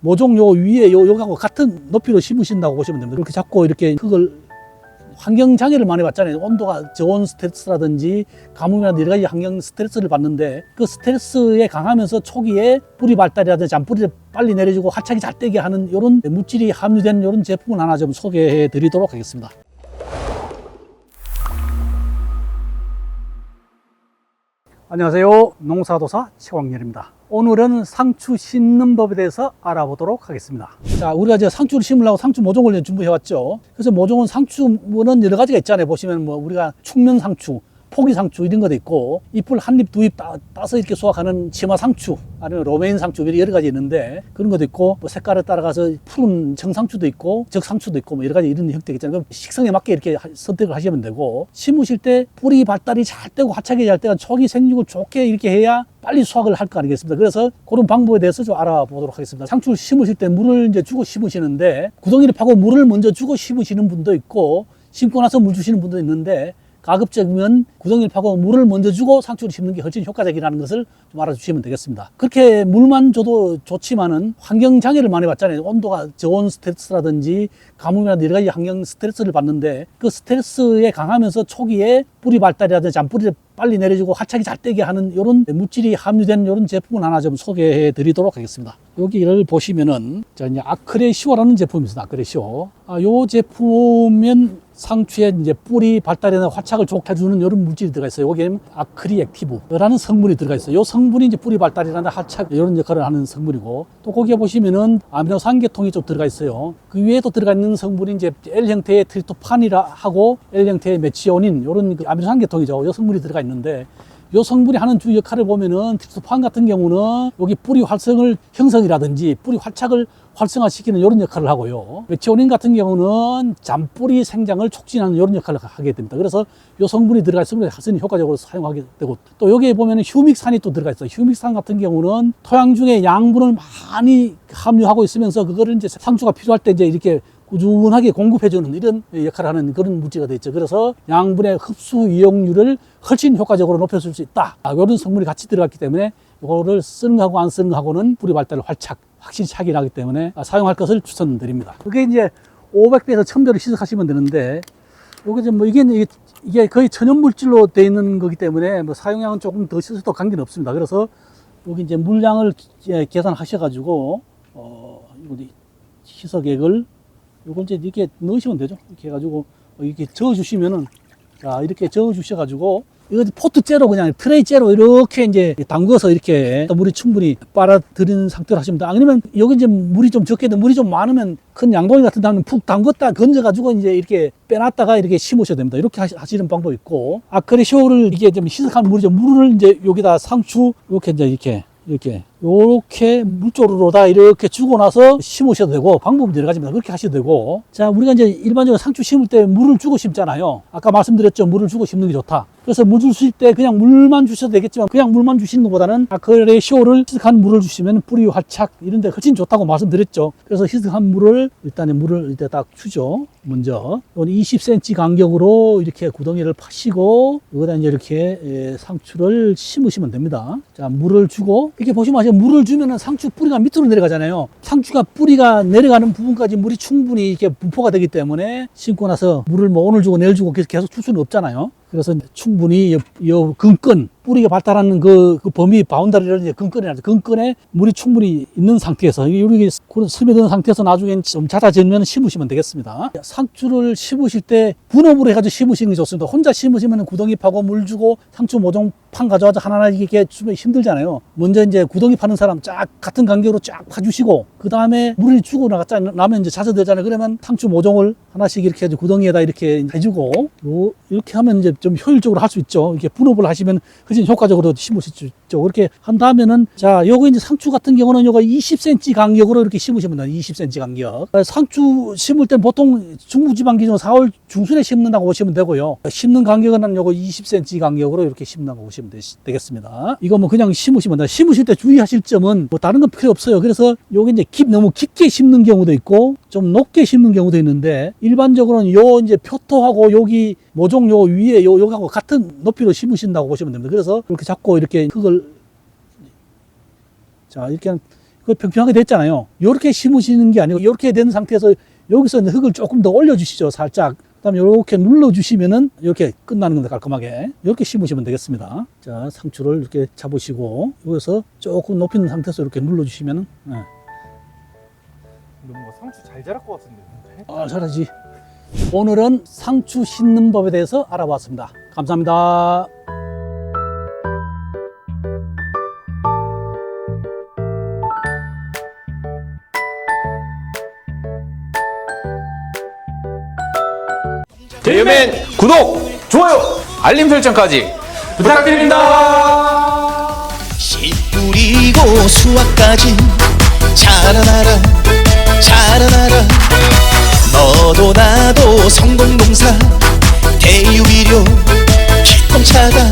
모종 요 위에 요하고 같은 높이로 심으신다고 보시면 됩니다. 이렇게 잡고 이렇게 흙을 환경 장애를 많이 받잖아요. 온도가 저온 스트레스라든지 가뭄이나 여러 가지 환경 스트레스를 받는데 그 스트레스에 강하면서 초기에 뿌리 발달이라든지 잔뿌리를 빨리 내려주고 화착이 잘 되게 하는 이런 물질이 함유된 이런 제품을 하나 좀 소개해 드리도록 하겠습니다. 안녕하세요. 농사도사 최광렬입니다. 오늘은 상추 심는 법에 대해서 알아보도록 하겠습니다. 자, 우리가 이제 상추를 심으려고 상추 모종을 준비해 왔죠. 그래서 모종은 상추는 여러 가지가 있잖아요. 보시면 뭐 우리가 축면 상추, 포기 상추 이런 것도 있고, 잎을 한 잎 두 잎 따서 이렇게 수확하는 치마 상추, 아니면 로메인 상추 여러 가지 있는데 그런 것도 있고, 뭐 색깔에 따라가서 푸른 청상추도 있고 적상추도 있고 뭐 여러 가지 이런 형태가 있잖아요. 그럼 식성에 맞게 이렇게 선택을 하시면 되고, 심으실 때 뿌리 발달이 잘 되고 화착이 잘 되고 초기 생육을 좋게 이렇게 해야 빨리 수확을 할 거 아니겠습니까? 그래서 그런 방법에 대해서 좀 알아보도록 하겠습니다. 상추를 심으실 때 물을 이제 주고 심으시는데, 구덩이를 파고 물을 먼저 주고 심으시는 분도 있고, 심고 나서 물 주시는 분도 있는데, 가급적이면 구덩이를 파고 물을 먼저 주고 상추를 심는 게 훨씬 효과적이라는 것을 좀 알아주시면 되겠습니다. 그렇게 물만 줘도 좋지만은 환경 장애를 많이 받잖아요. 온도가 저온 스트레스라든지 가뭄이나 여러 가지 환경 스트레스를 받는데 그 스트레스에 강하면서 초기에 뿌리 발달이라든지 잔뿌리를 빨리 내려주고 화착이 잘 되게 하는 이런 물질이 함유된 이런 제품을 하나 좀 소개해 드리도록 하겠습니다. 여기를 보시면은 이제 아크레시오라는 제품이 있습니다. 아크레시오. 요 제품은 상추의 이제 뿌리 발달이나 화착을 좋게 해주는 이런 물질이 들어가 있어요. 여기에는 아크리액티브라는 성분이 들어가 있어요. 이 성분이 이제 뿌리 발달이나 화착 이런 역할을 하는 성분이고, 또 거기에 보시면은 아미노산계통이 좀 들어가 있어요. 그 위에도 들어가 있는 성분이 이제 L 형태의 트리토판이라 하고 L 형태의 메치오닌 이런 아미노산계통이죠. 이 성분이 들어가 있는데, 이 성분이 하는 주 역할을 보면은 트리토판 같은 경우는 여기 뿌리 활성을 형성이라든지 뿌리 활착을 활성화시키는 이런 역할을 하고요. 메치오닌 같은 경우는 잔뿌리 생장을 촉진하는 이런 역할을 하게 됩니다. 그래서 이 성분이 들어가 있으면 하선이 효과적으로 사용하게 되고, 또 여기에 보면은 휴믹산이 또 들어가 있어요. 휴믹산 같은 경우는 토양 중에 양분을 많이 함유하고 있으면서 그거를 이제 상추가 필요할 때 이제 이렇게 꾸준하게 공급해주는 이런 역할을 하는 그런 물질가 되어 있죠. 그래서 양분의 흡수 이용률을 훨씬 효과적으로 높여줄 수 있다. 이런 성분이 같이 들어갔기 때문에 이거를 쓰는 거하고 안 쓰는 거하고는 뿌리 발달을 확실히 차이 나기 때문에 사용할 것을 추천드립니다. 그게 이제 500배에서 1000배로 희석하시면 되는데, 이게 거의 천연 물질로 되어 있는 거기 때문에 뭐 사용량은 조금 더 있어도 관계는 없습니다. 그래서 여기 이제 물량을 계산하셔가지고 희석액을 요걸 이제 이렇게 넣으시면 되죠. 이렇게 해가지고 이렇게 저어주시면은, 자, 이렇게 저어주셔가지고 이거 포트째로 그냥 트레이째로 이렇게 이제 담궈서 이렇게 물이 충분히 빨아들이는 상태로 하시면 됩니다. 아니면 여기 이제 물이 좀 적게 물이 좀 많으면 큰 양동이 같은 데는 푹 담궜다 건져가지고 이제 이렇게 빼놨다가 이렇게 심으셔야 됩니다. 이렇게 하시는 방법이 있고, 아크리시오를 이게 좀 희석한 물이죠. 물을 이제 여기다 상추 이렇게 이제 이렇게 물조르로다 이렇게 주고 나서 심으셔도 되고, 방법은 여러 가지입니다. 그렇게 하셔도 되고. 자, 우리가 이제 일반적으로 상추 심을 때 물을 주고 심잖아요. 아까 말씀드렸죠. 물을 주고 심는 게 좋다. 그래서 물 주실 때 그냥 물만 주셔도 되겠지만, 그냥 물만 주시는 것보다는 아크레시오를 희석한 물을 주시면 뿌리 활착 이런 데 훨씬 좋다고 말씀드렸죠. 그래서 희석한 물을 일단은 물을 이때 딱 주죠. 먼저 20cm 간격으로 이렇게 구덩이를 파시고 여기다 이제 이렇게 상추를 심으시면 됩니다. 자, 물을 주고 이렇게 보시면 아시죠? 물을 주면은 상추 뿌리가 밑으로 내려가잖아요. 상추가 뿌리가 내려가는 부분까지 물이 충분히 이렇게 분포가 되기 때문에 심고 나서 물을 뭐 오늘 주고 내일 주고 계속 줄 수는 없잖아요. 그래서 충분히 요 근근, 뿌리가 발달하는 그 범위 바운다리를 이제 근근에 물이 충분히 있는 상태에서, 이렇게 스며드는 상태에서 나중에 좀 잦아지면 심으시면 되겠습니다. 상추를 심으실 때 분업으로 해가지고 심으시는 게 좋습니다. 혼자 심으시면 구덩이 파고 물 주고 상추 모종 판 가져와서 하나하나 이렇게 주면 힘들잖아요. 먼저 이제 구덩이 파는 사람 쫙 같은 간격으로 쫙 파주시고, 그 다음에 물을 주고 나면 이제 잦아들잖아요. 그러면 상추 모종을 하나씩 이렇게 해가지고 구덩이에다 이렇게 해주고, 이렇게 하면 이제 좀 효율적으로 할 수 있죠. 이렇게 분업을 하시면 훨씬 효과적으로 심으실 수 있죠. 그렇게 한다면은, 자, 요거 이제 상추 같은 경우는 요거 20cm 간격으로 이렇게 심으시면 돼요. 20cm 간격. 상추 심을 때 보통 중부지방 기준 4월 중순에 심는다고 보시면 되고요. 심는 간격은 요거 20cm 간격으로 이렇게 심는다고 보시면 되겠습니다. 이거 뭐 그냥 심으시면 돼요. 심으실 때 주의하실 점은 뭐 다른 건 필요 없어요. 그래서 요게 이제 너무 깊게 심는 경우도 있고 좀 높게 심는 경우도 있는데, 일반적으로는 요 이제 표토하고 여기 모종 요 위에 요하고 같은 높이로 심으신다고 보시면 됩니다. 그래서 이렇게 잡고 이렇게 흙을, 자, 이렇게 그 평평하게 됐잖아요. 이렇게 심으시는 게 아니고 이렇게 된 상태에서 여기서 이제 흙을 조금 더 올려주시죠. 살짝. 그다음에 이렇게 눌러주시면은 이렇게 끝나는 건데 깔끔하게 이렇게 심으시면 되겠습니다. 자, 상추를 이렇게 잡으시고 여기서 조금 높이는 상태에서 이렇게 눌러주시면은 뭔가 상추 잘 자랄 것 같은데. 잘하지. 오늘은 상추 심는 법에 대해서 알아봤습니다. 감사합니다. 데이맨 구독, 좋아요, 알림 설정까지 부탁드립니다. 씨 뿌리고 수확까지 자라나라 자라나라 너도 나도 성공농사 대유비료 기똥차다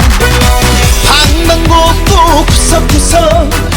방방곡곡 구석구석